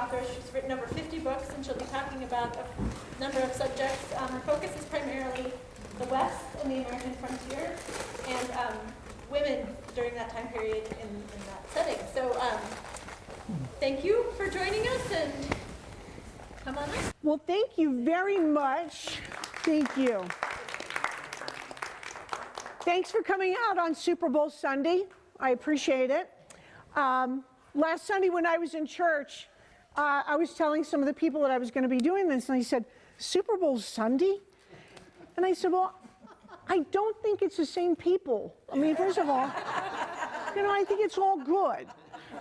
author. She's written over 50 books, and she'll be talking about a number of subjects. Her focus is primarily the West and the American frontier, and women during that time period in that setting. So thank you for joining us, and come on up. Well, thank you very much. Thank you. Thanks for coming out on Super Bowl Sunday. I appreciate it. Last Sunday when I was in church, I was telling some of the people that I was going to be doing this, and they said, Super Bowl Sunday? And I said, well, I don't think it's the same people. I mean, first of all, you know, I think it's all good.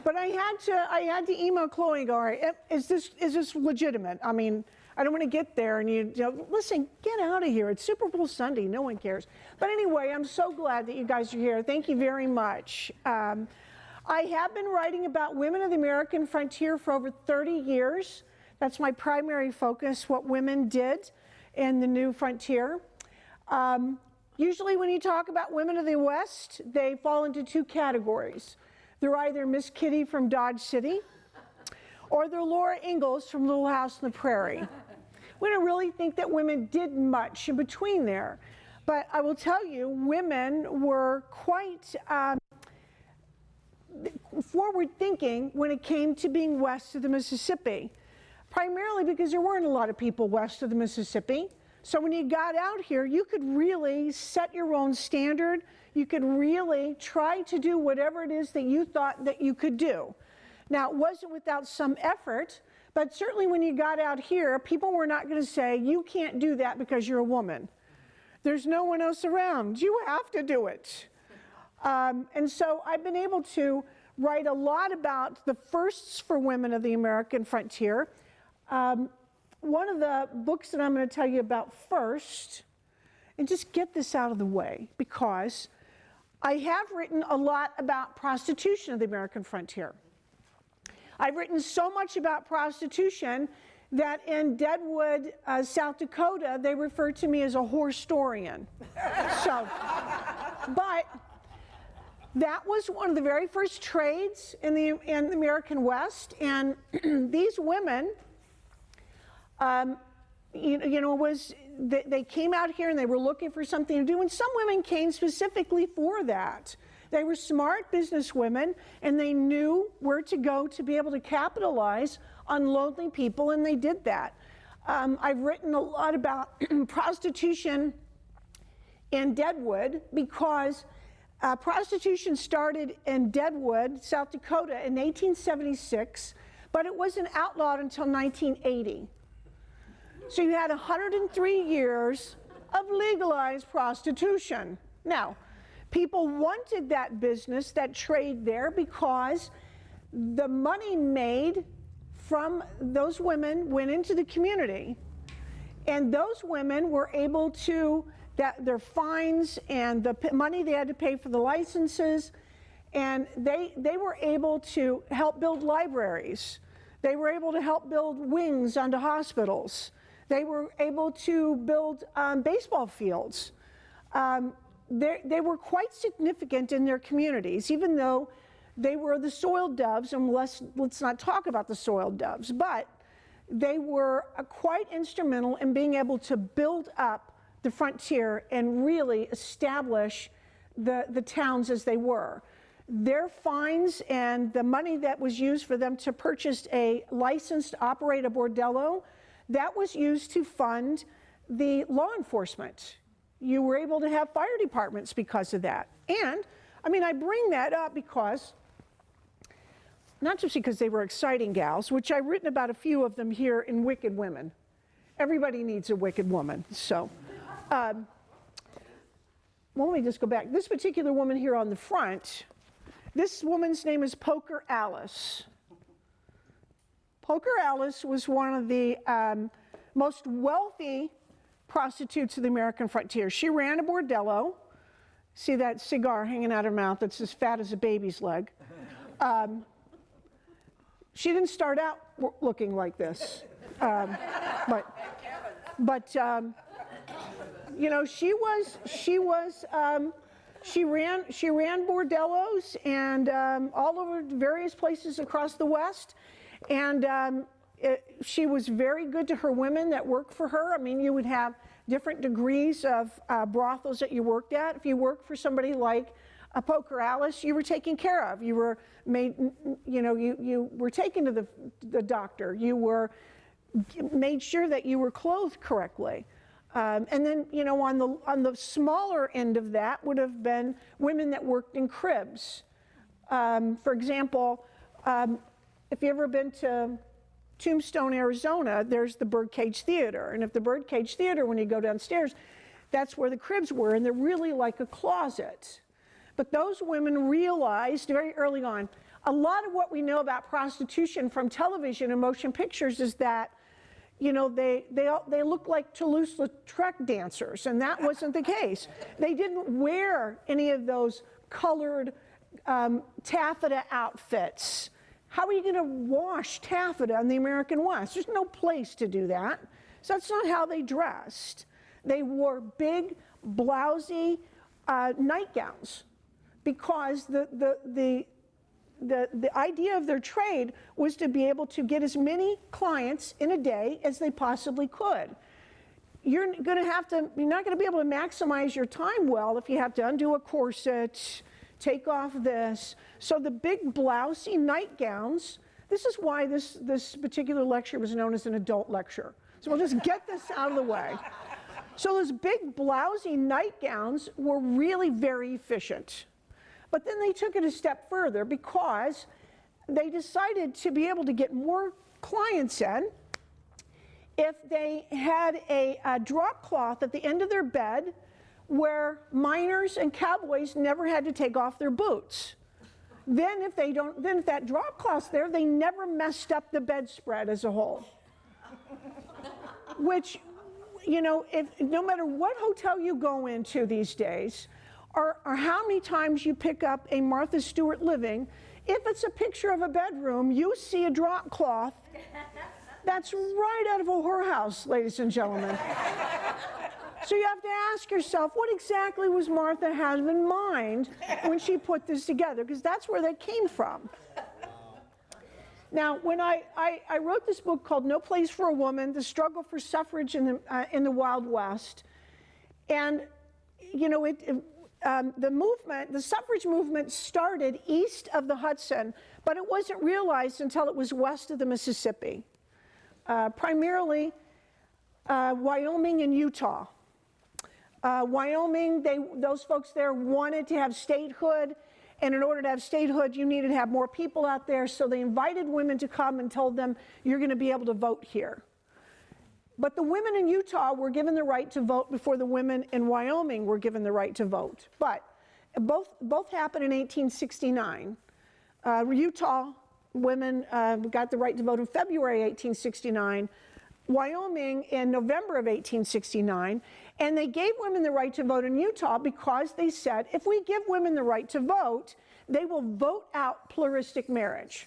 But I had to email Chloe and go, all right, is this legitimate? I mean, I don't want to get there and you know, listen, get out of here. It's Super Bowl Sunday. No one cares. But anyway, I'm so glad that you guys are here. Thank you very much. I have been writing about women of the American frontier for over 30 years. That's my primary focus, what women did in the new frontier. Usually when you talk about women of the West, they fall into two categories. They're either Miss Kitty from Dodge City, or they're Laura Ingalls from Little House on the Prairie. We don't really think that women did much in between there. But I will tell you, women were quite forward-thinking when it came to being west of the Mississippi, primarily because there weren't a lot of people west of the Mississippi. So when you got out here, you could really set your own standard. You could really try to do whatever it is that you thought that you could do. Now, it wasn't without some effort, but certainly when you got out here, people were not going to say, you can't do that because you're a woman. There's no one else around. You have to do it. And so I've been able to write a lot about the firsts for women of the American frontier. One of the books that I'm going to tell you about first, and just get this out of the way, because I have written a lot about prostitution of the American frontier. I've written so much about prostitution that in Deadwood, South Dakota, they refer to me as a whorestorian. So, but that was one of the very first trades in the American West, and these women, they came out here and they were looking for something to do, and some women came specifically for that. They were smart business women, and they knew where to go to be able to capitalize on lonely people, and they did that. I've written a lot about prostitution in Deadwood because prostitution started in Deadwood, South Dakota in 1876, but it wasn't outlawed until 1980. So you had 103 years of legalized prostitution. Now, people wanted that business, that trade there, because the money made from those women went into the community, and those women were able to, their fines and the money they had to pay for the licenses, and they were able to help build libraries. They were able to help build wings onto hospitals. They were able to build baseball fields. They were quite significant in their communities, even though they were the soiled doves, and let's not talk about the soiled doves, but they were quite instrumental in being able to build up the frontier and really establish the towns as they were. Their fines and the money that was used for them to purchase a license to operate a bordello, that was used to fund the law enforcement. You were able to have fire departments because of that. And, I mean, I bring that up because, not just because they were exciting gals, which I've written about a few of them here in Wicked Women. Everybody needs a wicked woman, so. Well, let me just go back. This particular woman here on the front, this woman's name is Poker Alice. Poker Alice was one of the most wealthy prostitutes of the American frontier. She ran a bordello. See that cigar hanging out her mouth that's as fat as a baby's leg. She didn't start out looking like this, but you know, she ran bordellos and all over various places across the West, and She was very good to her women that worked for her. I mean, you would have different degrees of brothels that you worked at. If you worked for somebody like Poker Alice, you were taken care of. You were made, you know, you were taken to the doctor. You were made sure that you were clothed correctly. And then, you know, on the smaller end of that would have been women that worked in cribs. For example, if you've ever been to Tombstone, Arizona, there's the Birdcage Theater. And if the Birdcage Theater, when you go downstairs, that's where the cribs were, and they're really like a closet. But those women realized very early on, a lot of what we know about prostitution from television and motion pictures is that, you know, they look like Toulouse-Lautrec dancers, and that wasn't the case. They didn't wear any of those colored taffeta outfits. How are you going to wash taffeta in the American West? There's no place to do that. So that's not how they dressed. They wore big, blousy nightgowns because the idea of their trade was to be able to get as many clients in a day as they possibly could. You're not going to be able to maximize your time well if you have to undo a corset, take off this. So the big blousy nightgowns, this is why this particular lecture was known as an adult lecture. So we'll just get this out of the way. So those big blousy nightgowns were really very efficient. But then they took it a step further because they decided to be able to get more clients in if they had a drop cloth at the end of their bed where miners and cowboys never had to take off their boots. Then if that drop cloth's there, they never messed up the bedspread as a whole. Which, you know, no matter what hotel you go into these days, or how many times you pick up a Martha Stewart living, if it's a picture of a bedroom, you see a drop cloth. That's right out of a whorehouse, ladies and gentlemen. So you have to ask yourself, what exactly was Martha having in mind when she put this together? Because that's where that came from. Now, when I wrote this book called No Place for a Woman, The Struggle for Suffrage in the Wild West, and, you know, the suffrage movement started east of the Hudson, but it wasn't realized until it was west of the Mississippi, primarily Wyoming and Utah. Wyoming, those folks there wanted to have statehood, and in order to have statehood, you needed to have more people out there, so they invited women to come and told them, you're going to be able to vote here. But the women in Utah were given the right to vote before the women in Wyoming were given the right to vote. But both happened in 1869. Utah women got the right to vote in February 1869. Wyoming in November of 1869, and they gave women the right to vote in Utah because they said, if we give women the right to vote, they will vote out pluralistic marriage.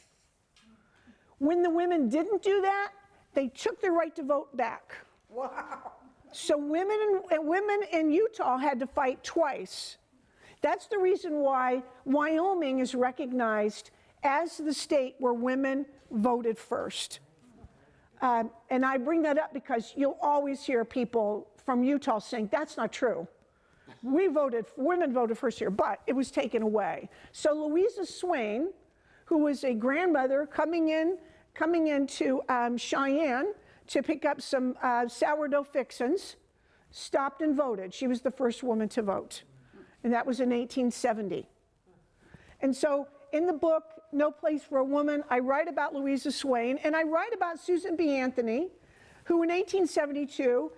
When the women didn't do that, they took their right to vote back. Wow. So women in Utah had to fight twice. That's the reason why Wyoming is recognized as the state where women voted first. And I bring that up because you'll always hear people from Utah saying, that's not true. Women voted first here, but it was taken away. So Louisa Swain, who was a grandmother coming into Cheyenne to pick up some sourdough fixins, stopped and voted. She was the first woman to vote. And that was in 1870. And so in the book, No Place for a Woman, I write about Louisa Swain, and I write about Susan B. Anthony, who in 1872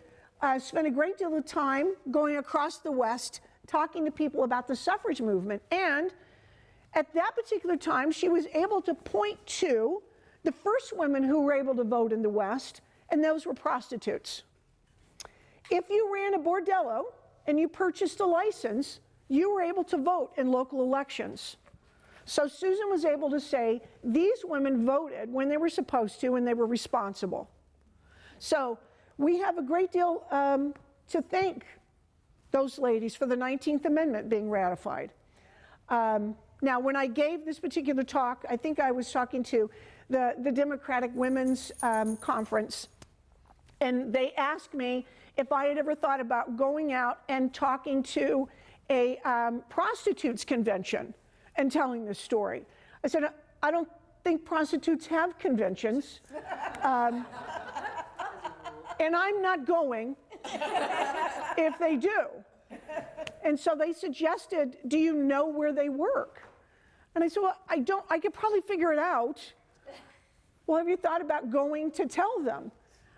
spent a great deal of time going across the West talking to people about the suffrage movement. And at that particular time, she was able to point to the first women who were able to vote in the West, and those were prostitutes. If you ran a bordello and you purchased a license, you were able to vote in local elections. So Susan was able to say, these women voted when they were supposed to and they were responsible. So we have a great deal to thank those ladies for the 19th Amendment being ratified. Now, when I gave this particular talk, I think I was talking to the Democratic Women's Conference, and they asked me if I had ever thought about going out and talking to a prostitutes convention and telling this story. I said, I don't think prostitutes have conventions, and I'm not going if they do. And so they suggested, do you know where they work? And I said, well, I don't, I could probably figure it out. Well, have you thought about going to tell them?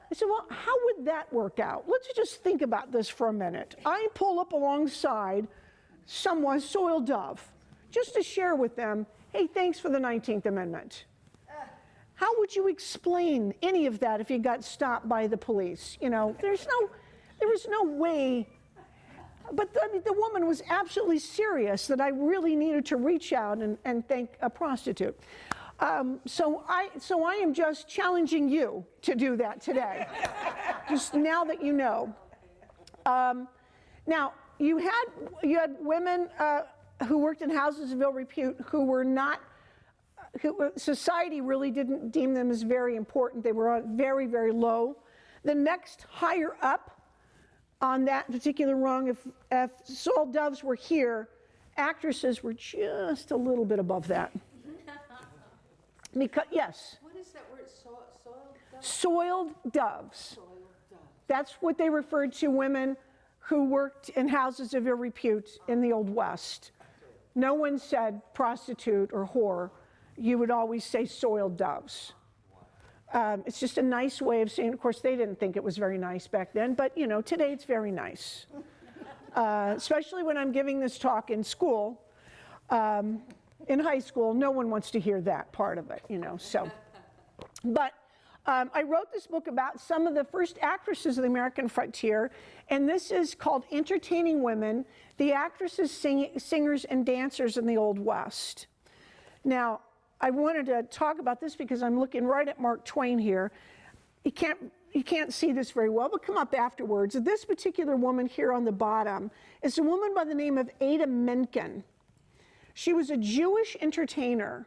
I said, well, how would that work out? Let's just think about this for a minute. I pull up alongside someone, Soil Dove, just to share with them, hey, thanks for the 19th Amendment. How would you explain any of that if you got stopped by the police? You know, there was no way. But the woman was absolutely serious that I really needed to reach out and thank a prostitute. So I am just challenging you to do that today, just now that you know. Now, you had women who worked in houses of ill repute who were not, society really didn't deem them as very important. They were very, very low. The next higher up on that particular rung, if Soil Doves were here, actresses were just a little bit above that. Because, yes. What is that word, soiled doves? Soiled doves. Soiled doves. That's what they referred to women who worked in houses of ill repute in the Old West. No one said prostitute or whore. You would always say soiled doves. It's just a nice way of saying, of course, they didn't think it was very nice back then, but you know, today it's very nice. Especially when I'm giving this talk in school. In high school, no one wants to hear that part of it, you know, so. But I wrote this book about some of the first actresses of the American frontier, and this is called Entertaining Women, the Actresses, Singers, and Dancers in the Old West. Now, I wanted to talk about this because I'm looking right at Mark Twain here. You can't see this very well, but come up afterwards. This particular woman here on the bottom is a woman by the name of Ada Menken. She was a Jewish entertainer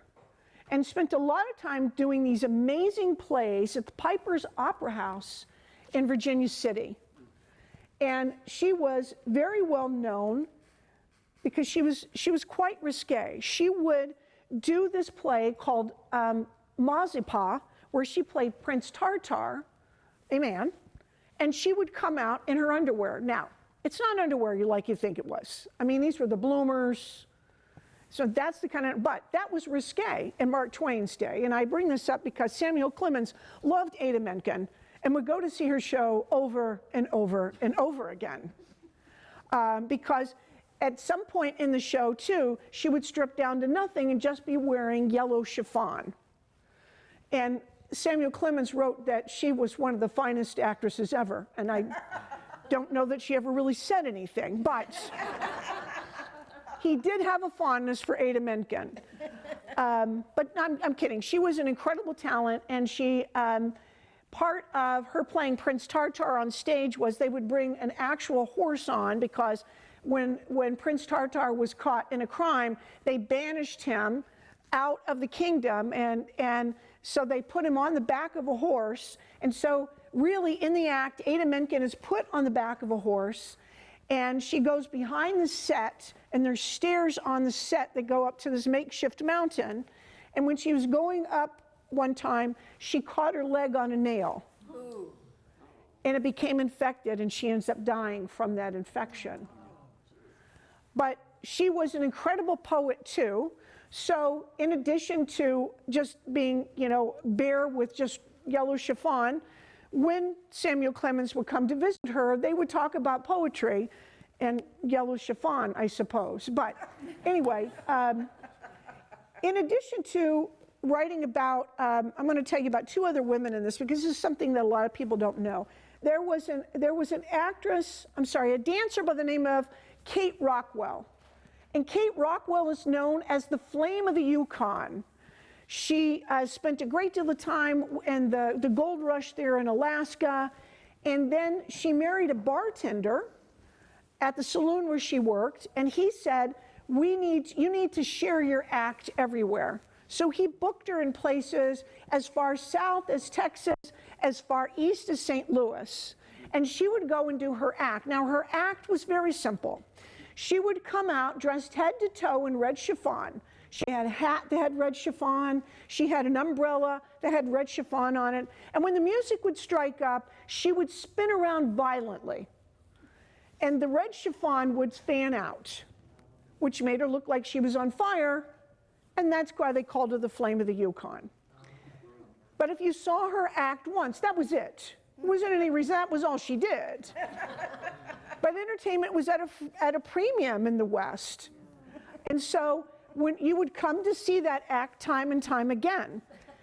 and spent a lot of time doing these amazing plays at the Piper's Opera House in Virginia City. And she was very well known because she was quite risque. She would do this play called Mazeppa, where she played Prince Tartar, a man, and she would come out in her underwear. Now, it's not underwear like you think it was. I mean, these were the bloomers. So that's the kind of, but that was risque in Mark Twain's day. And I bring this up because Samuel Clemens loved Ada Menken and would go to see her show over and over and over again. Because at some point in the show, too, she would strip down to nothing and just be wearing yellow chiffon. And Samuel Clemens wrote that she was one of the finest actresses ever. And I don't know that she ever really said anything, but he did have a fondness for Ada Menken. But I'm kidding. She was an incredible talent, and she, part of her playing Prince Tartar on stage was they would bring an actual horse on, because when Prince Tartar was caught in a crime, they banished him out of the kingdom, and so they put him on the back of a horse. And so really in the act, Ada Menken is put on the back of a horse, and she goes behind the set, and there's stairs on the set that go up to this makeshift mountain. And when she was going up one time, she caught her leg on a nail. Ooh. And it became infected, and she ends up dying from that infection. But she was an incredible poet, too. So in addition to just being, you know, bare with just yellow chiffon, when Samuel Clemens would come to visit her, they would talk about poetry and yellow chiffon, I suppose. But anyway, in addition to writing about, I'm going to tell you about two other women in this, because this is something that a lot of people don't know. There was a dancer by the name of Kate Rockwell. And Kate Rockwell is known as the Flame of the Yukon. She spent a great deal of time in the gold rush there in Alaska, and then she married a bartender at the saloon where she worked, and he said, you need to share your act everywhere. So he booked her in places as far south as Texas, as far east as St. Louis. And she would go and do her act. Now, her act was very simple. She would come out dressed head to toe in red chiffon. She had a hat that had red chiffon. She had an umbrella that had red chiffon on it. And when the music would strike up, she would spin around violently. And the red chiffon would fan out, which made her look like she was on fire. And that's why they called her the Flame of the Yukon. But if you saw her act once, that was it. There wasn't any reason, that was all she did. But entertainment was at a premium in the West. And so when you would come to see that act time and time again.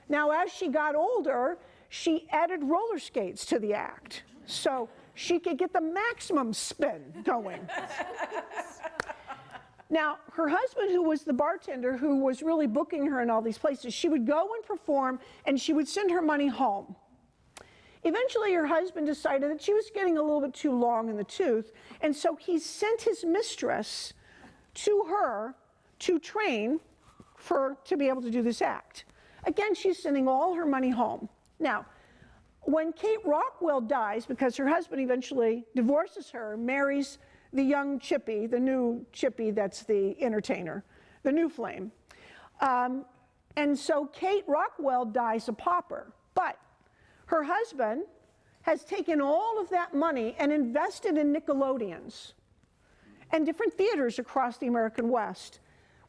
Now, as she got older, she added roller skates to the act, so she could get the maximum spin going. Now, her husband, who was the bartender, who was really booking her in all these places, she would go and perform, and she would send her money home. Eventually, her husband decided that she was getting a little bit too long in the tooth, and so he sent his mistress to her to train to be able to do this act. Again, she's sending all her money home. Now, when Kate Rockwell dies, because her husband eventually divorces her, marries the young Chippy, the new Chippy that's the entertainer, the new Flame. And so Kate Rockwell dies a pauper, but her husband has taken all of that money and invested in Nickelodeons and different theaters across the American West.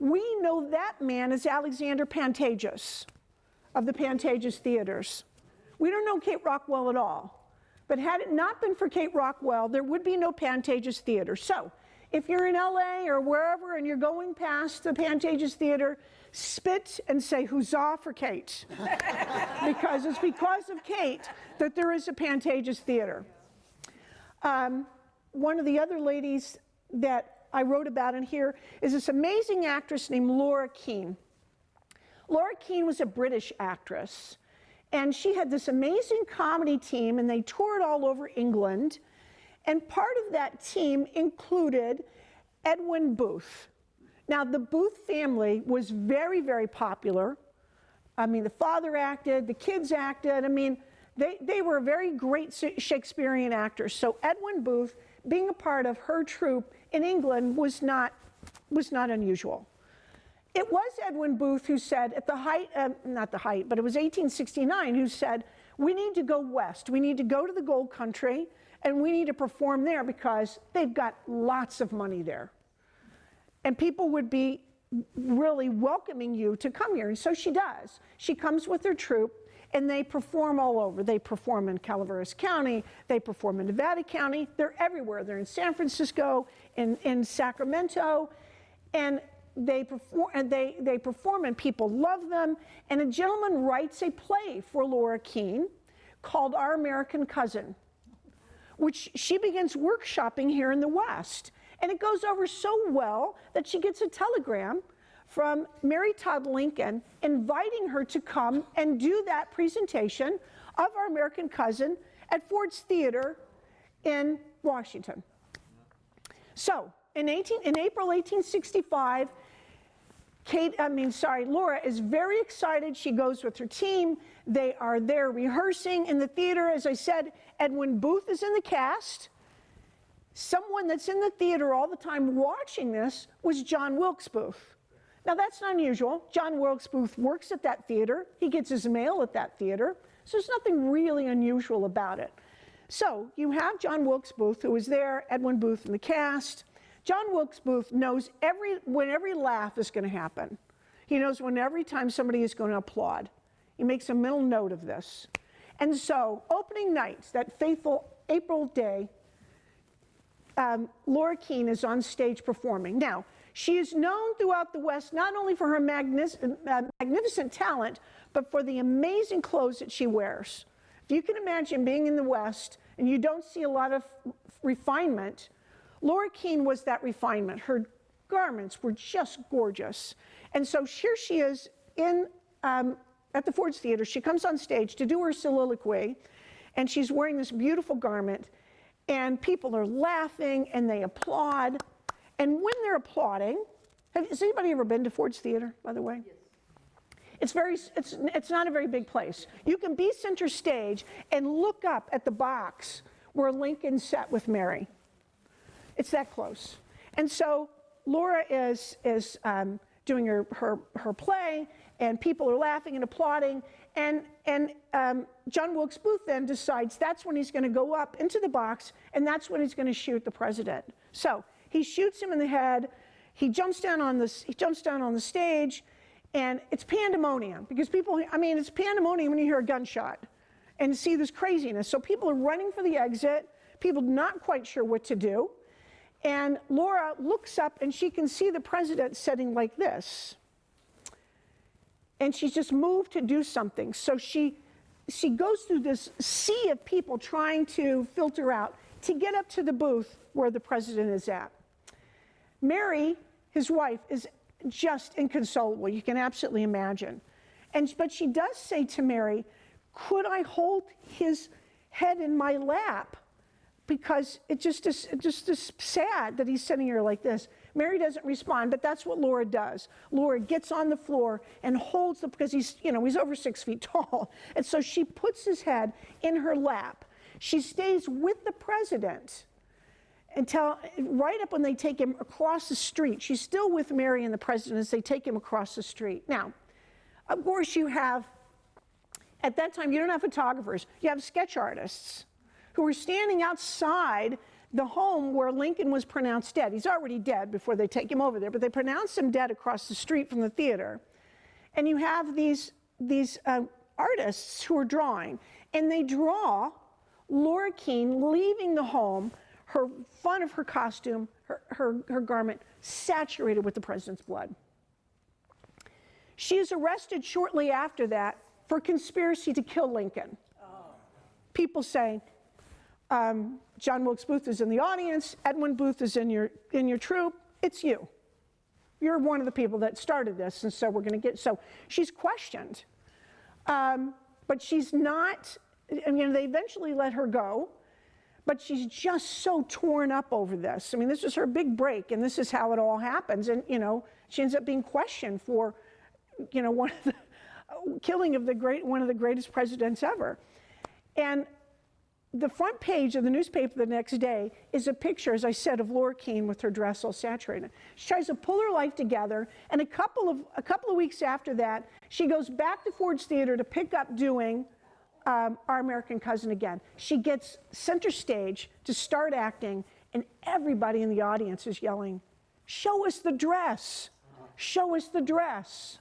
We know that man as Alexander Pantages of the Pantages Theaters. We don't know Kate Rockwell at all. But had it not been for Kate Rockwell, there would be no Pantages Theater. So if you're in LA or wherever and you're going past the Pantages Theater, spit and say huzzah for Kate. Because it's because of Kate that there is a Pantages Theater. One of the other ladies that I wrote about in here is this amazing actress named Laura Keane. Laura Keane was a British actress. And she had this amazing comedy team, and they toured all over England. And part of that team included Edwin Booth. Now, the Booth family was very, very popular. I mean, the father acted, the kids acted. I mean, they were very great Shakespearean actors. So Edwin Booth, being a part of her troupe in England, was not unusual. It was Edwin Booth who said, at the height, not the height, but it was 1869, who said, we need to go west. We need to go to the gold country, and we need to perform there because they've got lots of money there. And people would be really welcoming you to come here. And so she does. She comes with her troupe, and they perform all over. They perform in Calaveras County. They perform in Nevada County. They're everywhere. They're in San Francisco, in Sacramento, and they perform and people love them. And a gentleman writes a play for Laura Keane called Our American Cousin, which she begins workshopping here in the West. And it goes over so well that she gets a telegram from Mary Todd Lincoln inviting her to come and do that presentation of Our American Cousin at Ford's Theater in Washington. So in April 1865, Laura is very excited. She goes with her team. They are there rehearsing in the theater. As I said, Edwin Booth is in the cast. Someone that's in the theater all the time watching this was John Wilkes Booth. Now, that's not unusual. John Wilkes Booth works at that theater. He gets his mail at that theater. So there's nothing really unusual about it. So you have John Wilkes Booth, who is there, Edwin Booth in the cast. John Wilkes Booth knows when every laugh is going to happen. He knows when every time somebody is going to applaud. He makes a mental note of this. And so, opening night, that fateful April day, Laura Keane is on stage performing. Now, she is known throughout the West not only for her magnificent talent, but for the amazing clothes that she wears. If you can imagine being in the West and you don't see a lot of refinement, Laura Keane was that refinement. Her garments were just gorgeous. And so here she is at the Ford's Theater. She comes on stage to do her soliloquy, and she's wearing this beautiful garment, and people are laughing, and they applaud. And when they're applauding, has anybody ever been to Ford's Theater, by the way? Yes. It's not a very big place. You can be center stage and look up at the box where Lincoln sat with Mary. It's that close. And so Laura is doing her play, and people are laughing and applauding, and John Wilkes Booth then decides that's when he's going to go up into the box, and that's when he's going to shoot the president. So he shoots him in the head. He jumps down on the stage, and it's pandemonium because it's pandemonium when you hear a gunshot and see this craziness. So people are running for the exit. People not quite sure what to do. And Laura looks up and she can see the president sitting like this. And she's just moved to do something. So she goes through this sea of people trying to filter out to get up to the booth where the president is at. Mary, his wife, is just inconsolable. You can absolutely imagine. But she does say to Mary, could I hold his head in my lap? Because it just is sad that he's sitting here like this. Mary doesn't respond, but that's what Laura does. Laura gets on the floor and holds because he's over 6 feet tall. And so she puts his head in her lap. She stays with the president until right up when they take him across the street. She's still with Mary and the president as they take him across the street. Now, of course at that time, you don't have photographers. You have sketch artists who are standing outside the home where Lincoln was pronounced dead. He's already dead before they take him over there, but they pronounce him dead across the street from the theater. And you have these artists who are drawing, and they draw Laura Keene leaving the home, her front of her costume, her garment, saturated with the president's blood. She is arrested shortly after that for conspiracy to kill Lincoln. People say, John Wilkes Booth is in the audience, Edwin Booth is in your troupe, it's you. You're one of the people that started this, and so so she's questioned. But she's not, they eventually let her go, but she's just so torn up over this. This is her big break, and this is how it all happens. And, she ends up being questioned for, killing of one of the greatest presidents ever. And the front page of the newspaper the next day is a picture, as I said, of Laura Keene with her dress all saturated. She tries to pull her life together, and a couple of weeks after that, she goes back to Ford's Theater to pick up doing Our American Cousin again. She gets center stage to start acting, and everybody in the audience is yelling, "Show us the dress! Show us the dress!"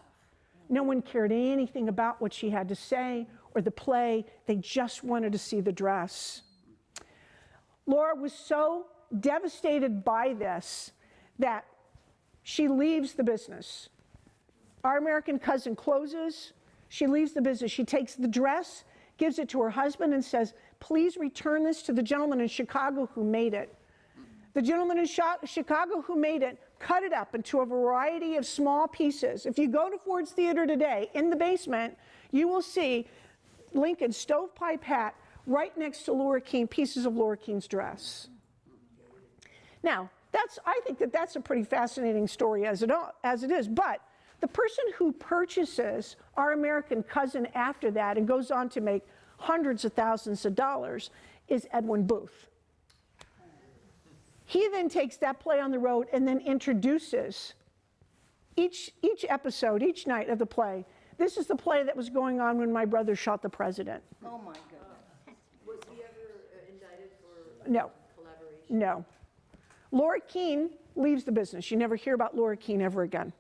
No one cared anything about what she had to say or the play. They just wanted to see the dress. Laura was so devastated by this that she leaves the business. Our American Cousin closes. She leaves the business. She takes the dress, gives it to her husband, and says, "Please return this to the gentleman in Chicago who made it." The gentleman in Chicago who made it cut it up into a variety of small pieces. If you go to Ford's Theater today, in the basement, you will see Lincoln's stovepipe hat right next to Laura Keene, pieces of Laura Keene's dress. Now, I think that's a pretty fascinating story as it is, but the person who purchases Our American Cousin after that and goes on to make hundreds of thousands of dollars is Edwin Booth. He then takes that play on the road and then introduces each episode, each night of the play. This is the play that was going on when my brother shot the president. Oh my goodness. Was he ever indicted for No. collaboration? No. Laura Keene leaves the business. You never hear about Laura Keene ever again.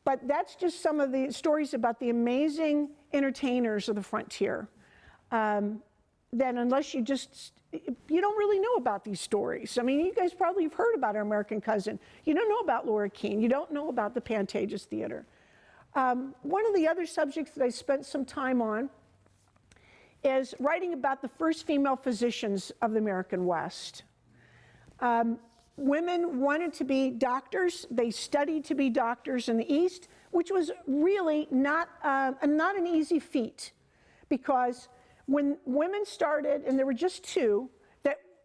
But that's just some of the stories about the amazing entertainers of the frontier. Then unless you don't really know about these stories. You guys probably have heard about Our American Cousin. You don't know about Laura Keene. You don't know about the Pantages Theater. One of the other subjects that I spent some time on is writing about the first female physicians of the American West. Women wanted to be doctors. They studied to be doctors in the East, which was really not an easy feat, because when women started, and there were just two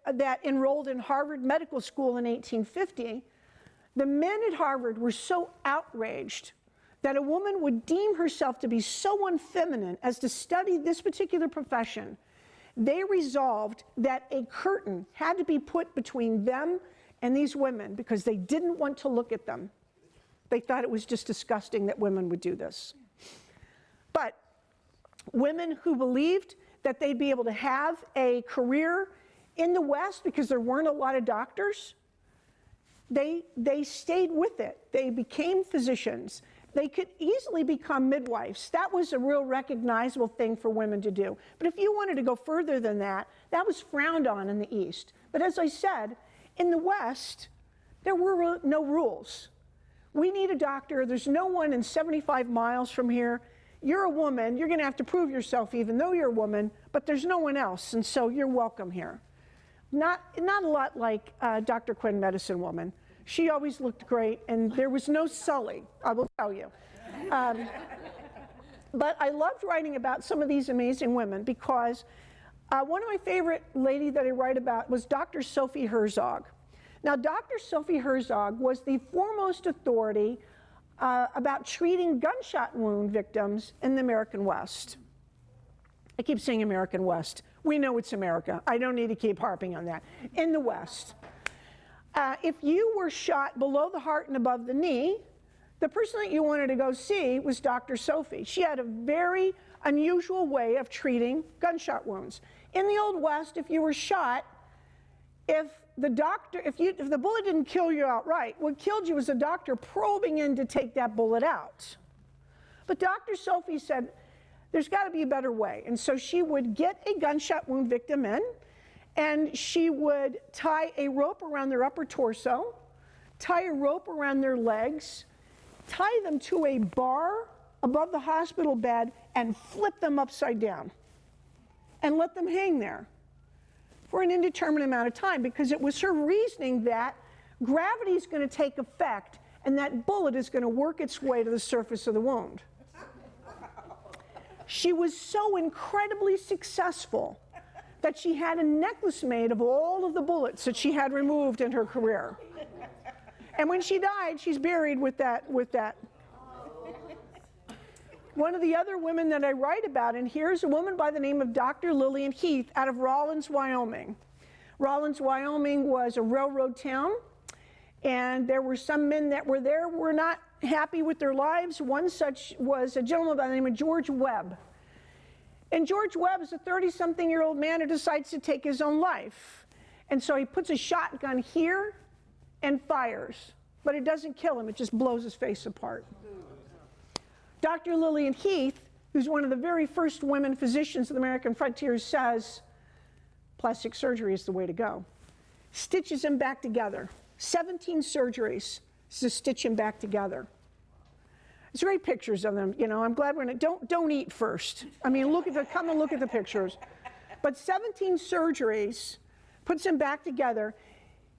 that enrolled in Harvard Medical School in 1850, the men at Harvard were so outraged that a woman would deem herself to be so unfeminine as to study this particular profession, they resolved that a curtain had to be put between them and these women because they didn't want to look at them. They thought it was just disgusting that women would do this. But women who believed that they'd be able to have a career in the West because there weren't a lot of doctors, they stayed with it. They became physicians. They could easily become midwives. That was a real recognizable thing for women to do. But if you wanted to go further than that, that was frowned on in the East. But as I said, in the West, there were no rules. We need a doctor. There's no one in 75 miles from here. You're a woman. You're going to have to prove yourself even though you're a woman, but there's no one else, and so you're welcome here. Not a lot like Dr. Quinn, medicine woman. She always looked great, and there was no sully, I will tell you. But I loved writing about some of these amazing women because one of my favorite lady that I write about was Dr. Sophie Herzog. Now, Dr. Sophie Herzog was the foremost authority about treating gunshot wound victims in the American West. I keep saying American West. We know it's America. I don't need to keep harping on that. In the West. If you were shot below the heart and above the knee, the person that you wanted to go see was Dr. Sophie. She had a very unusual way of treating gunshot wounds. In the Old West, if you were shot, if the bullet didn't kill you outright, what killed you was the doctor probing in to take that bullet out. But Dr. Sophie said, there's got to be a better way. And so she would get a gunshot wound victim in, and she would tie a rope around their upper torso, tie a rope around their legs, tie them to a bar above the hospital bed, and flip them upside down, and let them hang there for an indeterminate amount of time, because it was her reasoning that gravity is going to take effect, and that bullet is going to work its way to the surface of the wound. She was so incredibly successful that she had a necklace made of all of the bullets that she had removed in her career. And when she died, she's buried with that. One of the other women that I write about in here is a woman by the name of Dr. Lillian Heath out of Rawlins, Wyoming. Rawlins, Wyoming was a railroad town, and there were some men that were there were not happy with their lives. One such was a gentleman by the name of George Webb. And George Webb is a 30-something-year-old man who decides to take his own life. And so he puts a shotgun here and fires. But it doesn't kill him, it just blows his face apart. Dr. Lillian Heath, who's one of the very first women physicians of the American frontier, says plastic surgery is the way to go. Stitches him back together. 17 surgeries to stitch him back together. There's great pictures of them. You know, I'm glad we're not, don't eat first. I mean, come and look at the pictures. But 17 surgeries puts him back together.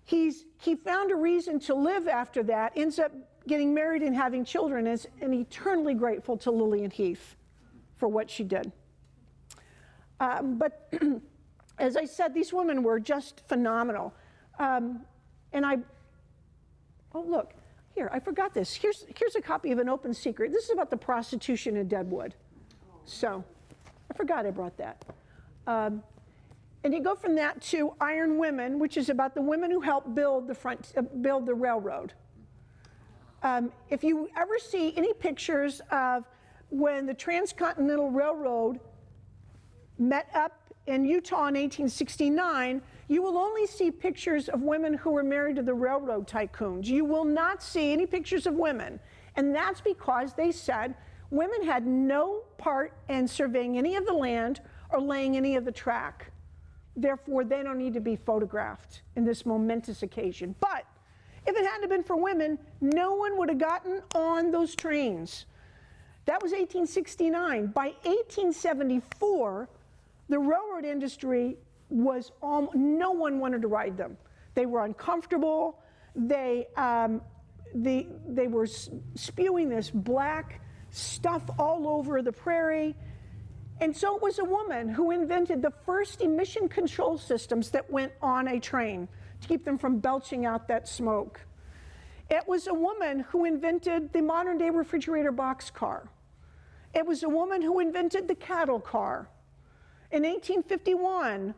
He found a reason to live after that, ends up getting married and having children, and eternally grateful to Lillian Heath for what she did. But as I said, these women were just phenomenal. Oh, look. Here, I forgot this. Here's a copy of An Open Secret. This is about the prostitution in Deadwood. So, I forgot I brought that. And you go from that to Iron Women, which is about the women who helped build the railroad. If you ever see any pictures of when the Transcontinental Railroad met up in Utah in 1869, you will only see pictures of women who were married to the railroad tycoons. You will not see any pictures of women. And that's because they said women had no part in surveying any of the land or laying any of the track. Therefore, they don't need to be photographed in this momentous occasion. But if it hadn't been for women, no one would have gotten on those trains. That was 1869. By 1874, the railroad industry was no one wanted to ride them. They were uncomfortable. They were spewing this black stuff all over the prairie. And so it was a woman who invented the first emission control systems that went on a train to keep them from belching out that smoke. It was a woman who invented the modern-day refrigerator boxcar. It was a woman who invented the cattle car. In 1851,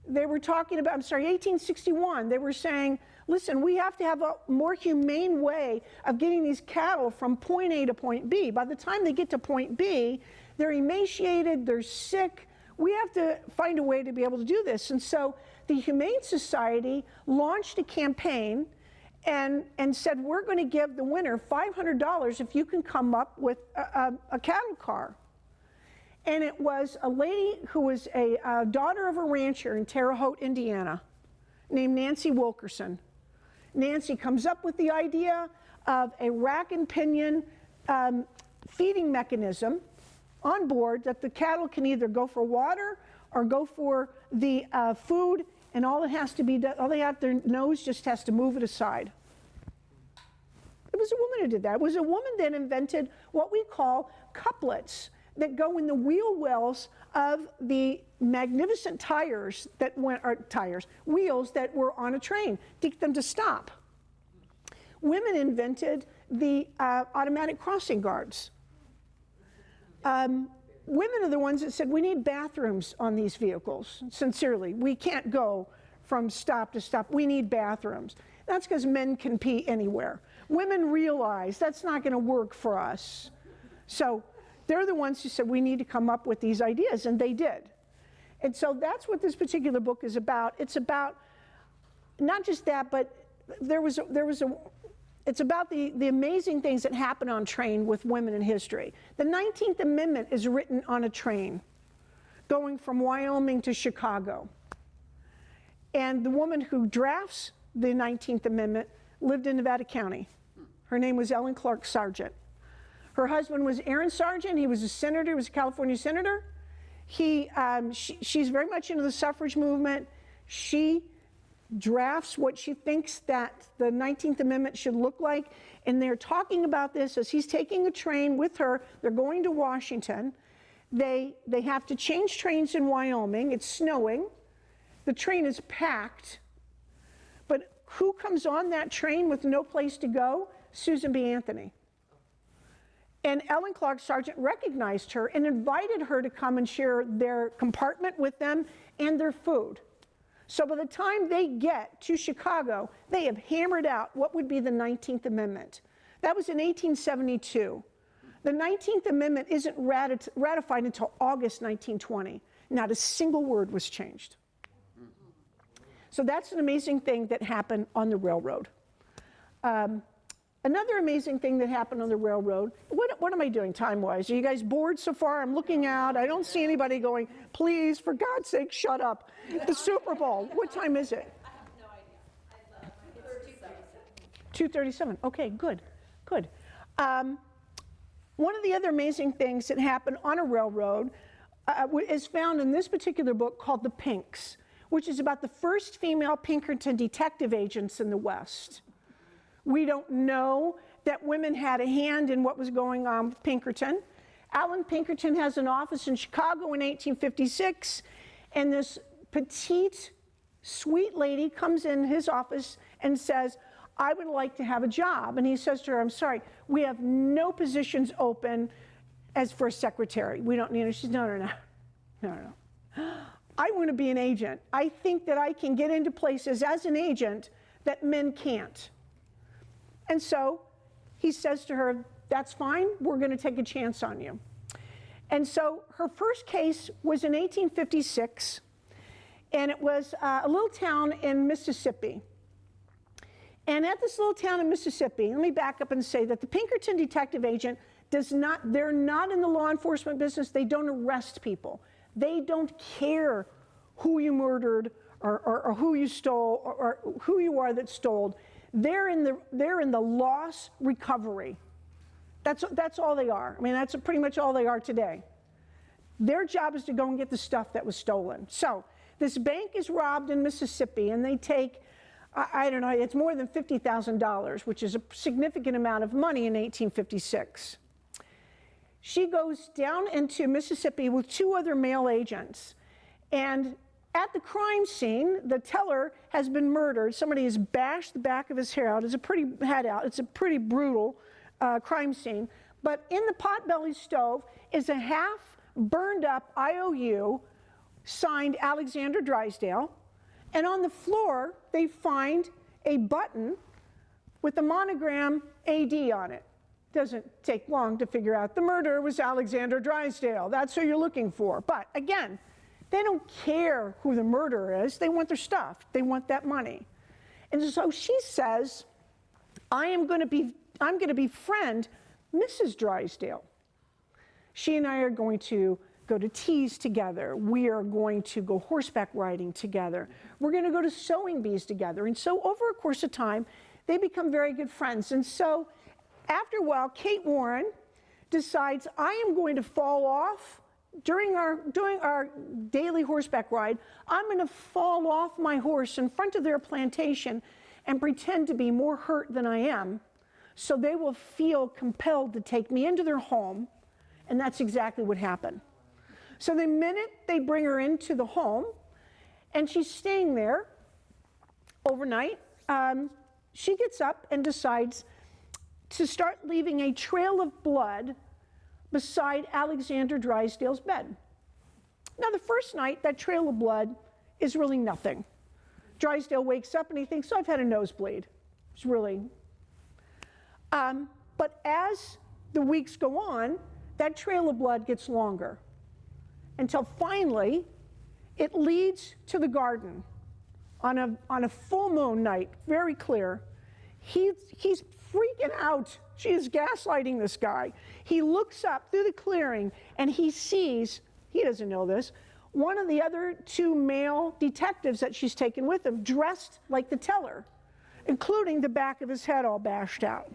they were talking about, 1861, they were saying, listen, we have to have a more humane way of getting these cattle from point A to point B. By the time they get to point B, they're emaciated, they're sick. We have to find a way to be able to do this. And so the Humane Society launched a campaign and said, we're going to give the winner $500 if you can come up with a cattle car. And it was a lady who was a daughter of a rancher in Terre Haute, Indiana, named Nancy Wilkerson. Nancy comes up with the idea of a rack and pinion feeding mechanism on board that the cattle can either go for water or go for the food, and all it has to be done, all they have, their nose just has to move it aside. It was a woman who did that. It was a woman that invented what we call couplets that go in the wheel wells of the magnificent tires that went, or tires, wheels that were on a train to get them to stop. Women invented the automatic crossing guards. Women are the ones that said, we need bathrooms on these vehicles. Sincerely, we can't go from stop to stop. We need bathrooms. That's because men can pee anywhere. Women realize that's not going to work for us. So they're the ones who said, we need to come up with these ideas, and they did. And so that's what this particular book is about. It's about not just that, but it's about the amazing things that happen on train with women in history. The 19th Amendment is written on a train going from Wyoming to Chicago. And the woman who drafts the 19th Amendment lived in Nevada County. Her name was Ellen Clark Sargent. Her husband was Aaron Sargent. He was a senator, he was a California senator. She's very much into the suffrage movement. She drafts what she thinks that the 19th Amendment should look like, and they're talking about this as he's taking a train with her. They're going to Washington. They have to change trains in Wyoming. It's snowing. The train is packed. But who comes on that train with no place to go? Susan B. Anthony. And Ellen Clark Sargent recognized her and invited her to come and share their compartment with them and their food. So by the time they get to Chicago, they have hammered out what would be the 19th Amendment. That was in 1872. The 19th Amendment isn't ratified until August 1920. Not a single word was changed. So that's an amazing thing that happened on the railroad. Another amazing thing that happened on the railroad, what am I doing time-wise? Are you guys bored so far? I'm looking out. I don't see anybody going, please, for God's sake, shut up. The Super Bowl, what time is it? I have no idea. It's 2:37. 2:37. Okay, good, good. One of the other amazing things that happened on a railroad is found in this particular book called The Pinks, which is about the first female Pinkerton detective agents in the West. We don't know that women had a hand in what was going on with Pinkerton. Alan Pinkerton has an office in Chicago in 1856, and this petite, sweet lady comes in his office and says, I would like to have a job. And he says to her, I'm sorry, we have no positions open as for a secretary. We don't need her. She's, no. I want to be an agent. I think that I can get into places as an agent that men can't. And so he says to her, that's fine, we're going to take a chance on you. And so her first case was in 1856, and it was a little town in Mississippi. And at this little town in Mississippi, let me back up and say that the Pinkerton detective agent they're not in the law enforcement business. They don't arrest people. They don't care who you murdered or who you stole or who you are that stole. They're in the loss recovery. That's all they are. I mean, that's pretty much all they are today. Their job is to go and get the stuff that was stolen. So this bank is robbed in Mississippi, and they take, I don't know, it's more than $50,000, which is a significant amount of money in 1856. She goes down into Mississippi with two other male agents, and At the crime scene, the teller has been murdered. Somebody has bashed the back of his head out. It's a pretty brutal crime scene. But in the potbelly stove is a half burned up IOU signed Alexander Drysdale. And on the floor, they find a button with the monogram AD on it. Doesn't take long to figure out the murderer was Alexander Drysdale. That's who you're looking for. But again, they don't care who the murderer is. They want their stuff. They want that money. And so she says, I'm going to befriend Mrs. Drysdale. She and I are going to go to teas together. We are going to go horseback riding together. We're going to go to sewing bees together. And so over a course of time, they become very good friends. And so after a while, Kate Warren decides, I am going to fall off during our daily horseback ride. I'm going to fall off my horse in front of their plantation and pretend to be more hurt than I am, so they will feel compelled to take me into their home. And that's exactly what happened. So the minute they bring her into the home, and she's staying there overnight, she gets up and decides to start leaving a trail of blood beside Alexander Drysdale's bed. Now, the first night, that trail of blood is really nothing. Drysdale wakes up and he thinks, oh, I've had a nosebleed. It's really... but as the weeks go on, that trail of blood gets longer, until finally it leads to the garden on a full moon night, very clear. He's freaking out. She is gaslighting this guy. He looks up through the clearing and he sees, he doesn't know this, one of the other two male detectives that she's taken with him, dressed like the teller, including the back of his head all bashed out.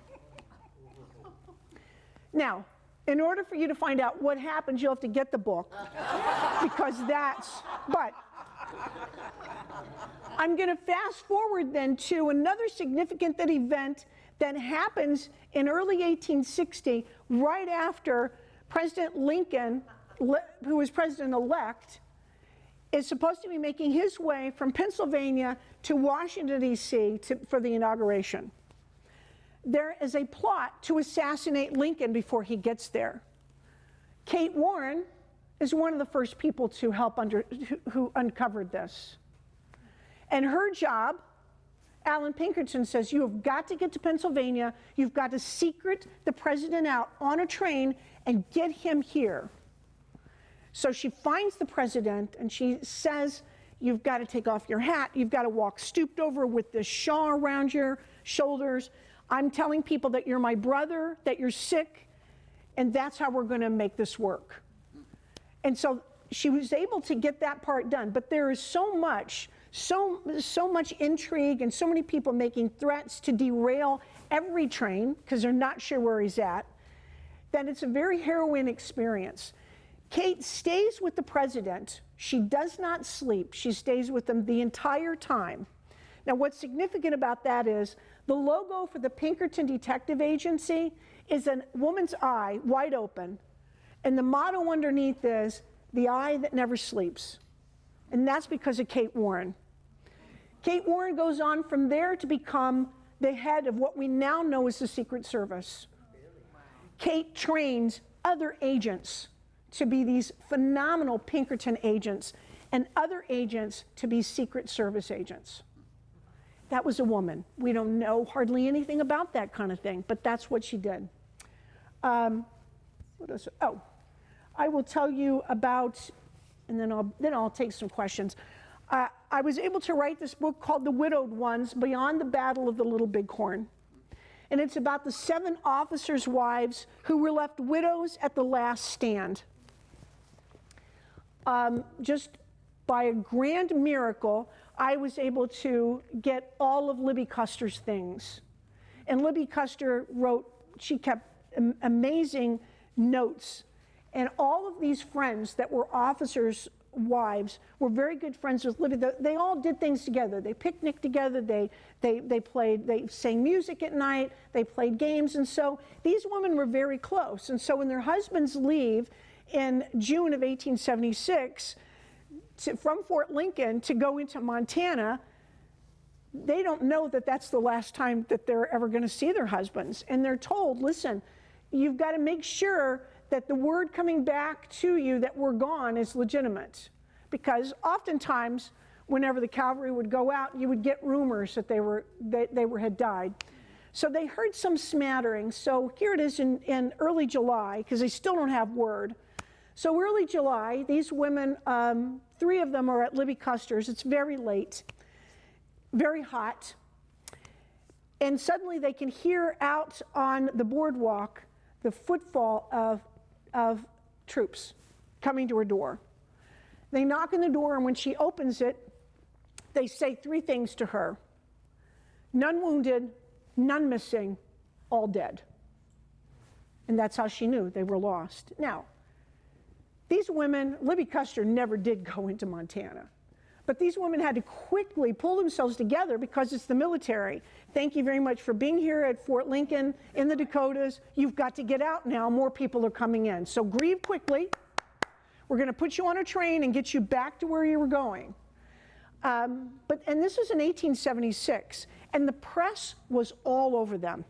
Now, in order for you to find out what happens, you'll have to get the book, because but I'm going to fast forward then to another significant event that happens in early 1860, right after President Lincoln, who was president-elect, is supposed to be making his way from Pennsylvania to Washington, D.C. for the inauguration. There is a plot to assassinate Lincoln before he gets there. Kate Warren is one of the first people to help who uncovered this. And her job, Alan Pinkerton says, you have got to get to Pennsylvania, you've got to secret the president out on a train and get him here. So she finds the president and she says, you've got to take off your hat, you've got to walk stooped over with this shawl around your shoulders. I'm telling people that you're my brother, that you're sick, and that's how we're going to make this work. And so she was able to get that part done, but there is so much intrigue and so many people making threats to derail every train because they're not sure where he's at, that it's a very harrowing experience. Kate stays with the president. She does not sleep. She stays with him the entire time. Now, what's significant about that is the logo for the Pinkerton Detective Agency is a woman's eye, wide open, and the motto underneath is, the eye that never sleeps. And that's because of Kate Warren. Kate Warren goes on from there to become the head of what we now know as the Secret Service. Kate trains other agents to be these phenomenal Pinkerton agents and other agents to be Secret Service agents. That was a woman. We don't know hardly anything about that kind of thing, but that's what she did. What else? Oh, I will tell you about, and then I'll take some questions. I was able to write this book called The Widowed Ones, Beyond the Battle of the Little Bighorn. And it's about the 7 officers' wives who were left widows at the last stand. Just by a grand miracle, I was able to get all of Libby Custer's things. And Libby Custer she kept amazing notes. And all of these friends that were officers' wives were very good friends with Libby. They all did things together. They picnicked together, they sang music at night, they played games. And so these women were very close. And so when their husbands leave in June of 1876, from Fort Lincoln to go into Montana, they don't know that that's the last time that they're ever going to see their husbands. And they're told, listen, you've got to make sure that the word coming back to you that we're gone is legitimate. Because oftentimes, whenever the cavalry would go out, you would get rumors that they had died. So they heard some smattering. So here it is in early July, because they still don't have word. So early July, these women, 3 of them are at Libby Custer's. It's very late, very hot. And suddenly they can hear out on the boardwalk the footfall of troops coming to her door. They knock on the door, and when she opens it, they say 3 things to her. None wounded, none missing, all dead. And that's how she knew they were lost. Now, these women, Libby Custer never did go into Montana. But these women had to quickly pull themselves together because it's the military. Thank you very much for being here at Fort Lincoln in the Dakotas. You've got to get out now. More people are coming in. So grieve quickly. We're going to put you on a train and get you back to where you were going. And this was in 1876, and the press was all over them.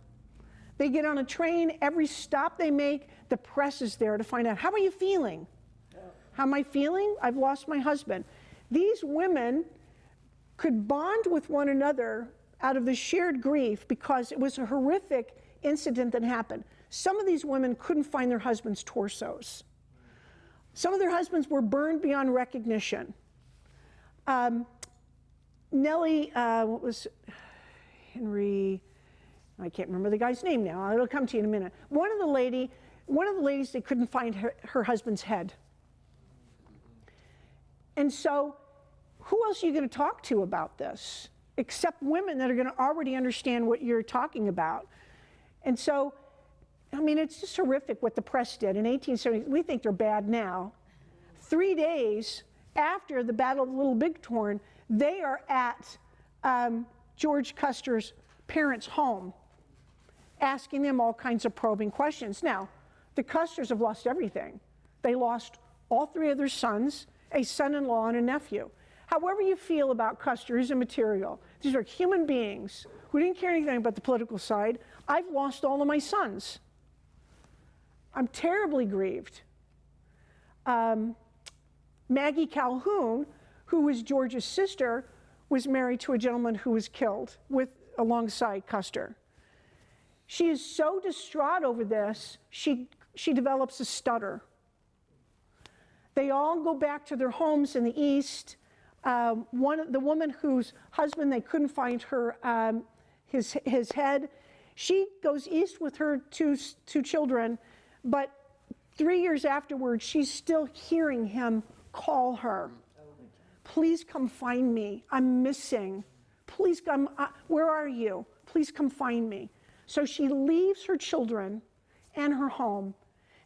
They get on a train, every stop they make, the press is there to find out, how are you feeling? How am I feeling? I've lost my husband. These women could bond with one another out of the shared grief because it was a horrific incident that happened. Some of these women couldn't find their husbands' torsos. Some of their husbands were burned beyond recognition. Nellie, what was Henry, I can't remember the guy's name now. It'll come to you in a minute. One of the ladies, they couldn't find her husband's head. And so who else are you going to talk to about this except women that are going to already understand what you're talking about? And so, I mean, it's just horrific what the press did in 1870. We think they're bad now. 3 days after the Battle of Little Bighorn, they are at George Custer's parents' home, asking them all kinds of probing questions. Now, the Custers have lost everything. They lost all 3 of their sons, a son-in-law, and a nephew. However you feel about Custer, he's immaterial. These are human beings who didn't care anything about the political side. I've lost all of my sons. I'm terribly grieved. Maggie Calhoun, who was George's sister, was married to a gentleman who was killed alongside Custer. She is so distraught over this, she develops a stutter. They all go back to their homes in the East. The woman whose husband they couldn't find his head, she goes east with her two children, but 3 years afterwards, she's still hearing him call her. Please come find me. I'm missing. Please come. Where are you? Please come find me. So she leaves her children and her home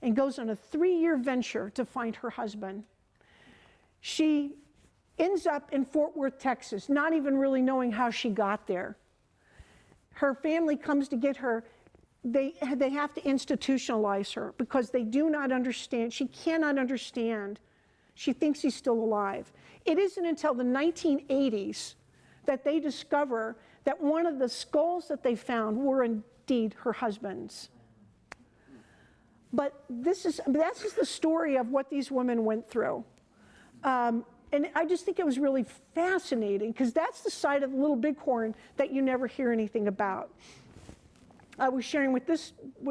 and goes on a 3-year venture to find her husband. She ends up in Fort Worth, Texas, not even really knowing how she got there. Her family comes to get her. They have to institutionalize her because they do not understand. She cannot understand. She thinks he's still alive. It isn't until the 1980s that they discover that one of the skulls that they found were indeed her husband's. But that's just the story of what these women went through. And I just think it was really fascinating because that's the side of Little Bighorn that you never hear anything about. I was sharing with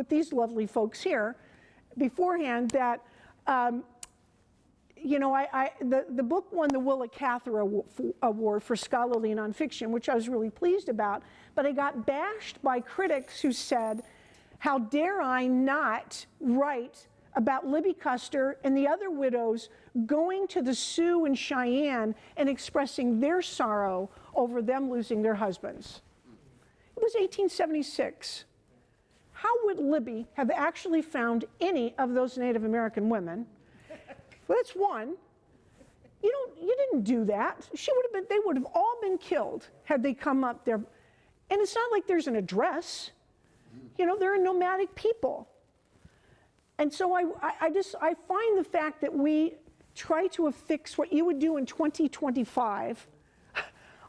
these lovely folks here beforehand that, the book won the Willa Cather Award for scholarly nonfiction, which I was really pleased about, but I got bashed by critics who said, how dare I not write about Libby Custer and the other widows going to the Sioux and Cheyenne and expressing their sorrow over them losing their husbands. It was 1876. How would Libby have actually found any of those Native American women? Well, that's one. You didn't do that. They would have all been killed had they come up there. And it's not like there's an address. They're nomadic people. And so I find the fact that we try to affix what you would do in 2025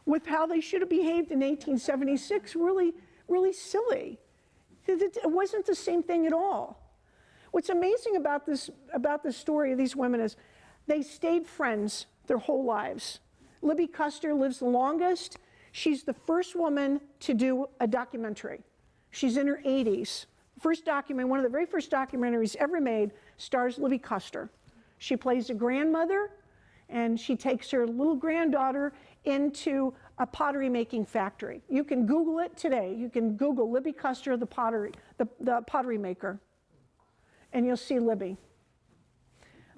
with how they should have behaved in 1876 really, really silly. It wasn't the same thing at all. What's amazing about this story of these women is they stayed friends their whole lives. Libby Custer lives the longest. She's the first woman to do a documentary. She's in her 80s. One of the very first documentaries ever made stars Libby Custer. She plays a grandmother, and she takes her little granddaughter into a pottery making factory. You can Google it today. You can Google Libby Custer, the pottery maker, and you'll see Libby.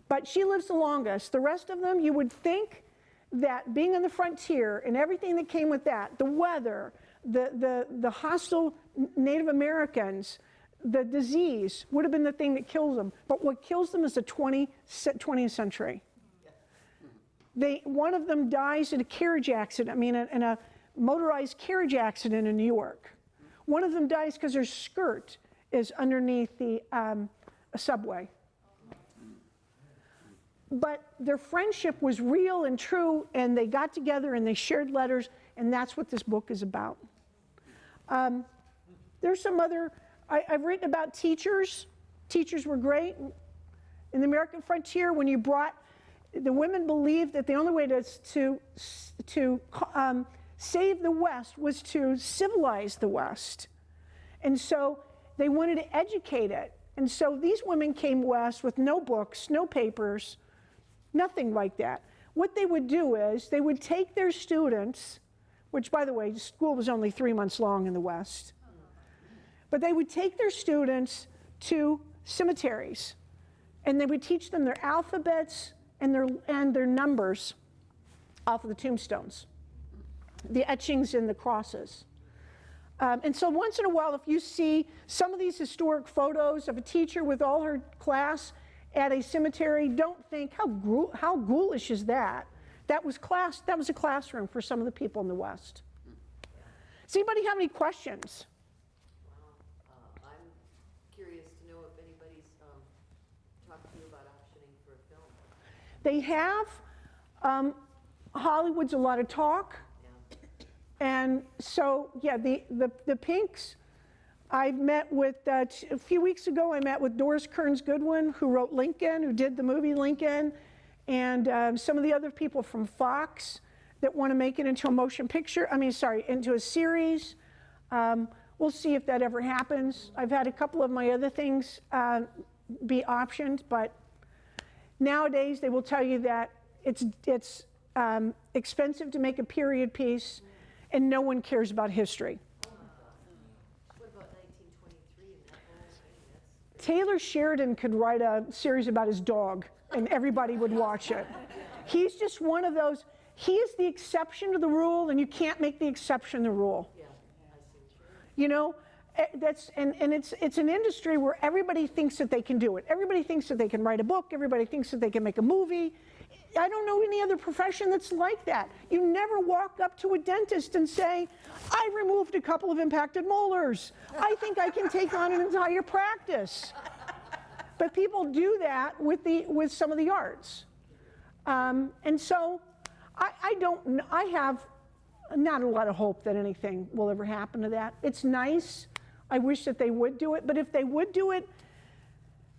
But she lives the longest. The rest of them, you would think that being on the frontier and everything that came with that, the weather, the hostile Native Americans, the disease would have been the thing that kills them. But what kills them is the 20th century. One of them dies in a carriage accident, in a motorized carriage accident in New York. One of them dies because her skirt is underneath the subway. But their friendship was real and true, and they got together and they shared letters, and that's what this book is about. There's some other, I've written about teachers. Teachers were great. In the American frontier, when you brought, the women believed that the only way to save the West was to civilize the West. And so they wanted to educate it. And so these women came west with no books, no papers, nothing like that. What they would do is they would take their students, which, by the way, school was only 3 months long in the West, but they would take their students to cemeteries, and they would teach them their alphabets and their numbers off of the tombstones, the etchings and the crosses. And so once in a while, if you see some of these historic photos of a teacher with all her class at a cemetery, don't think, how ghoulish is that? That was a classroom for some of the people in the West. Does anybody have any questions? I'm curious to know if anybody's talked to you about optioning for a film. They have. Hollywood's a lot of talk. Yeah. And so, yeah, the Pinks, I've met with, a few weeks ago, I met with Doris Kearns Goodwin, who wrote Lincoln, who did the movie Lincoln, and some of the other people from Fox that want to make it into a motion picture, into a series. We'll see if that ever happens. I've had a couple of my other things be optioned, but nowadays they will tell you that it's expensive to make a period piece, and no one cares about history. What about 1923 and that whole thing? Taylor Sheridan could write a series about his dog, and everybody would watch it. He's just one of those, he is the exception to the rule, and you can't make the exception the rule. Yeah, I see what You know, it's an industry where everybody thinks that they can do it. Everybody thinks that they can write a book. Everybody thinks that they can make a movie. I don't know any other profession that's like that. You never walk up to a dentist and say, I removed a couple of impacted molars. I think I can take on an entire practice. But people do that with some of the arts. And so I have not a lot of hope that anything will ever happen to that. It's nice. I wish that they would do it. But if they would do it,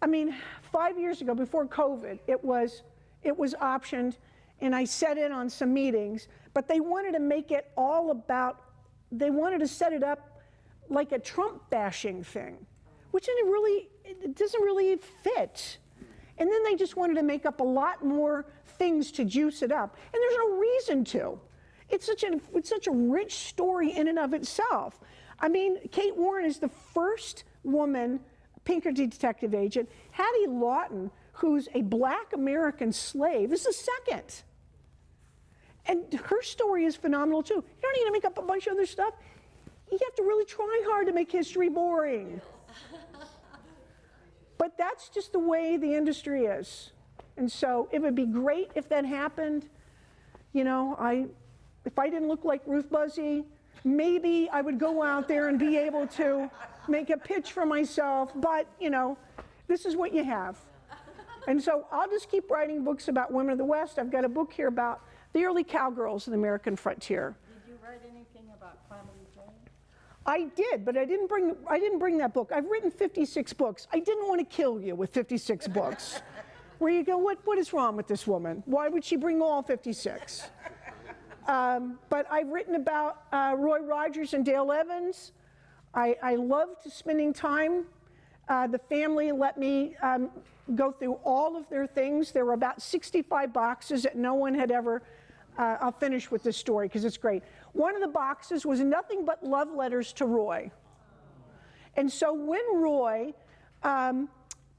5 years ago, before COVID, it was optioned, and I sat in on some meetings, but they wanted to make it all about, they wanted to set it up like a Trump bashing thing, which it doesn't really fit. And then they just wanted to make up a lot more things to juice it up, and there's no reason to. It's such a rich story in and of itself. Kate Warren is the first woman Pinkerton detective agent. Hattie Lawton, who's a black American slave, is the second. And her story is phenomenal too. You don't need to make up a bunch of other stuff. You have to really try hard to make history boring. But that's just the way the industry is. And so it would be great if that happened. If I didn't look like Ruth Buzzy, maybe I would go out there and be able to make a pitch for myself. But, this is what you have. And so I'll just keep writing books about women of the West. I've got a book here about the early cowgirls in the American frontier. Did you write anything about Calamity Jane? I did, but I didn't bring that book. I've written 56 books. I didn't want to kill you with 56 books. Where you go, what is wrong with this woman? Why would she bring all 56? But I've written about Roy Rogers and Dale Evans. I loved spending time. The family let me go through all of their things. There were about 65 boxes that no one had ever, I'll finish with this story because it's great. One of the boxes was nothing but love letters to Roy. And so when Roy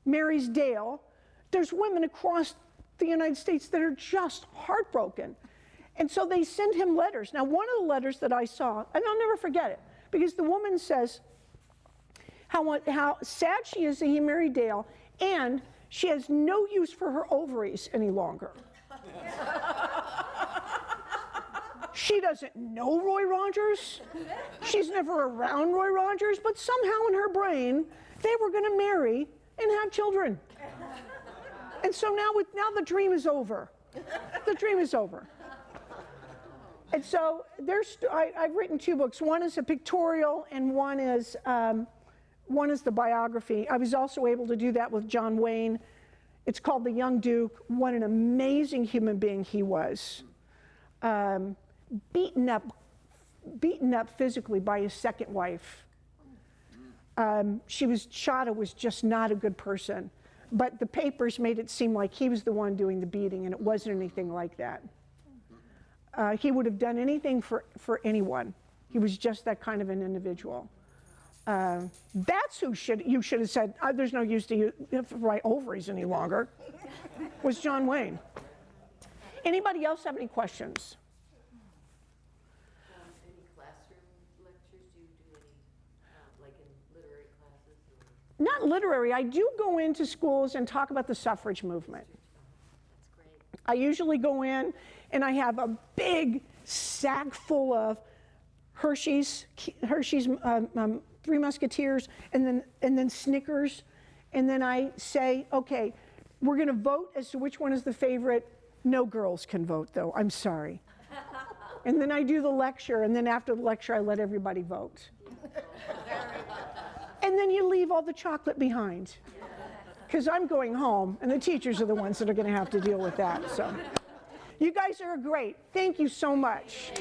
marries Dale, there's women across the United States that are just heartbroken. And so they send him letters. Now, one of the letters that I saw, and I'll never forget it, because the woman says how sad she is that he married Dale, and she has no use for her ovaries any longer. She doesn't know Roy Rogers. She's never around Roy Rogers, but somehow in her brain, they were going to marry and have children. And so now the dream is over. The dream is over. And so I've written 2 books. One is a pictorial, and one is the biography. I was also able to do that with John Wayne. It's called The Young Duke. What an amazing human being he was. Beaten up physically by his second wife. Shada was just not a good person. But the papers made it seem like he was the one doing the beating, and it wasn't anything like that. He would have done anything for anyone. He was just that kind of an individual. That's who you should have said, there's no use to you for my ovaries any longer, was John Wayne. Anybody else have any questions? Any classroom lectures? Do you do any, like in literary classes? Or? Not literary. I do go into schools and talk about the suffrage movement. That's great. I usually go in and I have a big sack full of Hershey's Three Musketeers, and then Snickers, and then I say, okay, we're going to vote as to which one is the favorite. No girls can vote, though. I'm sorry. And then I do the lecture, and then after the lecture, I let everybody vote. And then you leave all the chocolate behind, because I'm going home, and the teachers are the ones that are going to have to deal with that. So, you guys are great. Thank you so much.